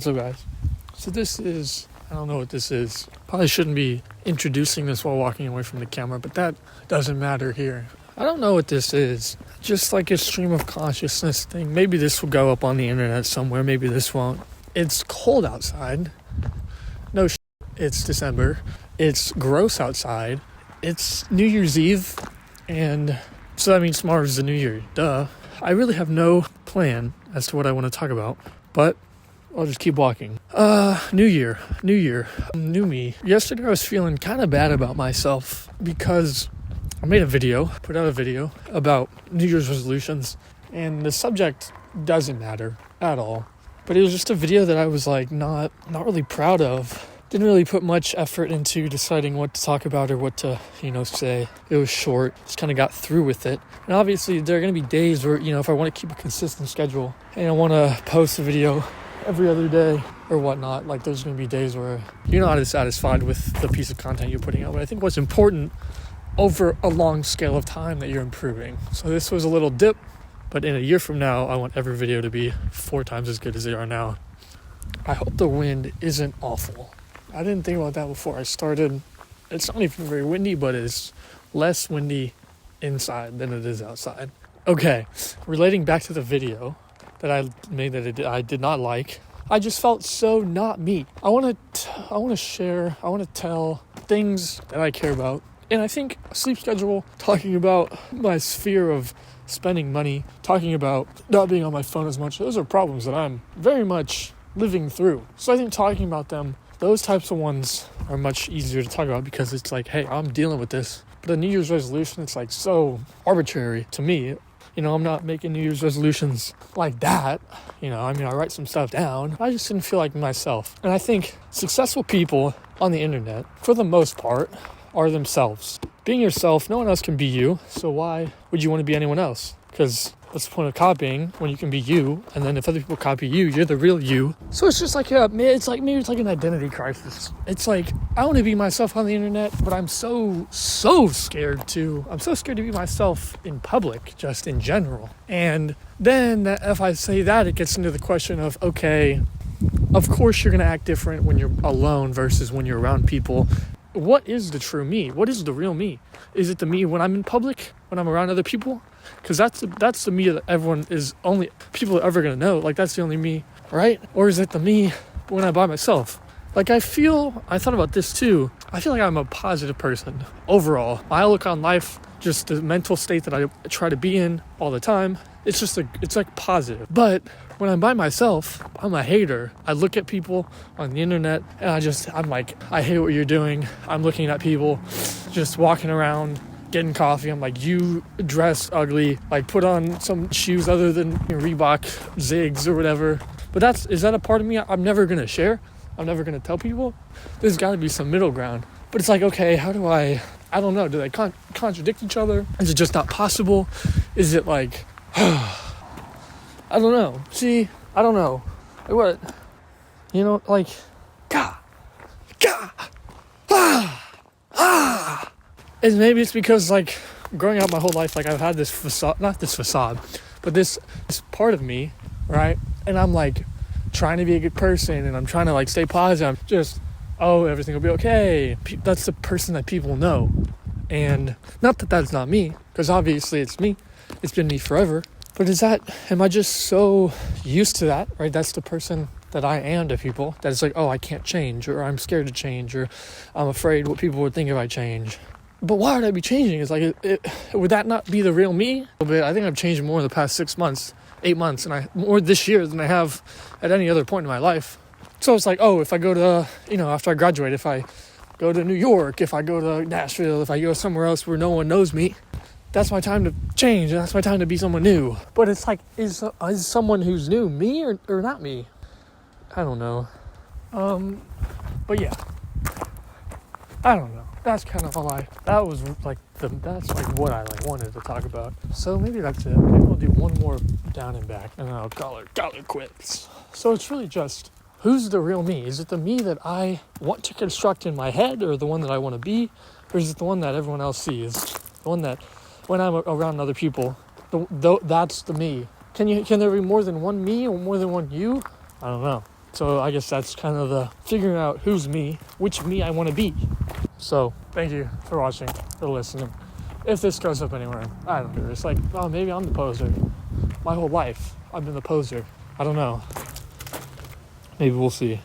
What's up, guys? So this is, I don't know what this is. Probably shouldn't be introducing this while walking away from the camera, but that doesn't matter here. I don't know what this is. Just like a stream of consciousness thing. Maybe this will go up on the internet somewhere. Maybe this won't. It's cold outside. No shit. It's December. It's gross outside. It's New Year's Eve. And so that means tomorrow's the New Year. Duh. I really have no plan as to what I want to talk about. But I'll just keep walking. New Year, new me. Yesterday I was feeling kind of bad about myself because I put out a video about New Year's resolutions, and the subject doesn't matter at all. But it was just a video that I was like not really proud of. Didn't really put much effort into deciding what to talk about or what to, say. It was short. Just kind of got through with it. And obviously there are going to be days where, if I want to keep a consistent schedule and I want to post a video every other day or whatnot, like there's going to be days where you're not as satisfied with the piece of content you're putting out. But I think what's important over a long scale of time that you're improving. So this was a little dip, but in a year from now, I want every video to be 4 times as good as they are now. I hope the wind isn't awful. I didn't think about that before I started. It's not even very windy, but it's less windy inside than it is outside. Okay, relating back to the video that I made that I did not like. I just felt so not me. I want to share, I want to tell things that I care about. And I think a sleep schedule, talking about my sphere of spending money, talking about not being on my phone as much, those are problems that I'm very much living through. So I think talking about them, those types of ones are much easier to talk about because it's like, hey, I'm dealing with this. But a New Year's resolution, it's like so arbitrary to me. I'm not making New Year's resolutions like that. I write some stuff down. I just didn't feel like myself. And I think successful people on the internet, for the most part, are themselves. Being yourself, no one else can be you. So why would you want to be anyone else? Because what's the point of copying when you can be you? And then if other people copy you, you're the real you. So it's just like, maybe it's like an identity crisis. It's like, I want to be myself on the internet, but I'm so scared to be myself in public, just in general. And then if I say that, it gets into the question of, okay, of course you're going to act different when you're alone versus when you're around people. What is the true me? What is the real me? Is it the me when I'm in public, when I'm around other people? Because that's the me that everyone is only people are ever going to know. Like, that's the only me, right? Or is it the me when I'm by myself? Like, I thought about this too. I feel like I'm a positive person overall. My outlook on life, just the mental state that I try to be in all the time, it's like positive. But when I'm by myself, I'm a hater. I look at people on the internet and I'm like, I hate what you're doing. I'm looking at people just walking around, getting coffee. I'm like, you dress ugly. Like, put on some shoes other than Reebok Zigs or whatever. But is that a part of me I'm never going to share? I'm never going to tell people? There's got to be some middle ground. But it's like, okay, how do I don't know. Do they contradict each other? Is it just not possible? Is it like, I don't know. See, I don't know. Like what? And maybe it's because, like, growing up my whole life, like, I've had this facade, but this part of me, right? And I'm, like, trying to be a good person, and I'm trying to, like, stay positive. I'm just, everything will be okay. That's the person that people know. And not that that's not me, because obviously it's me. It's been me forever. But am I just so used to that, right? That's the person that I am to people. That it's like, I can't change, or I'm scared to change, or I'm afraid what people would think if I change. But why would I be changing? It's like, would that not be the real me? I think I've changed more in the past 8 months, and more this year than I have at any other point in my life. So it's like, if I go to, after I graduate, if I go to New York, if I go to Nashville, if I go somewhere else where no one knows me, that's my time to change, and that's my time to be someone new. But it's like, is someone who's new me or not me? I don't know. But yeah, I don't know. That's kind of that's what I wanted to talk about. So maybe that's it. Maybe I'll do one more down and back, and then I'll call it quits. So it's really just, who's the real me? Is it the me that I want to construct in my head, or the one that I want to be? Or is it the one that everyone else sees? The one that, when I'm around other people, that's the me. Can there be more than one me or more than one you? I don't know. So I guess that's kind of the figuring out who's me, which me I want to be. So thank you for watching, for listening. If this goes up anywhere, I don't know. It's like, oh, maybe I'm the poser. My whole life, I've been the poser. I don't know. Maybe we'll see.